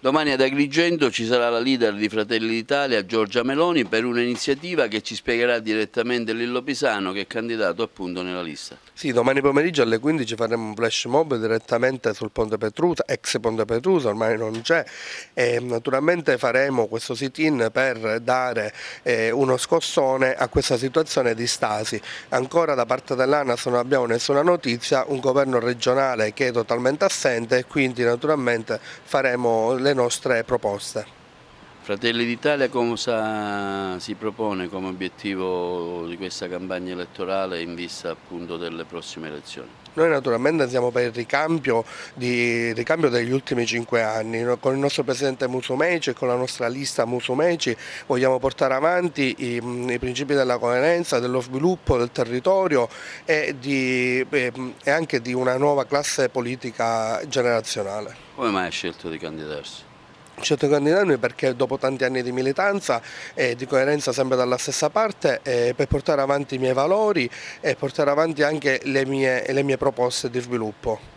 Domani ad Agrigento ci sarà la leader di Fratelli d'Italia, Giorgia Meloni, per un'iniziativa che ci spiegherà direttamente Lillo Pisano, che è candidato appunto nella lista. Sì, domani pomeriggio alle 15 faremo un flash mob direttamente sul Ponte Petrusa, ex Ponte Petrusa, ormai non c'è, e naturalmente faremo questo sit-in per dare uno scossone a questa situazione di stasi. Ancora da parte dell'ANAS non abbiamo nessuna notizia, un governo regionale che è totalmente assente e quindi naturalmente faremo le nostre proposte. Fratelli d'Italia cosa si propone come obiettivo di questa campagna elettorale in vista appunto delle prossime elezioni? Noi naturalmente siamo per il ricambio degli ultimi 5 anni. Con il nostro presidente Musumeci e con la nostra lista Musumeci vogliamo portare avanti i principi della coerenza, dello sviluppo del territorio e anche di una nuova classe politica generazionale. Come mai ha scelto di candidarsi? Scelto di candidarmi perché dopo tanti anni di militanza e di coerenza sempre dalla stessa parte, per portare avanti i miei valori e portare avanti anche le mie proposte di sviluppo.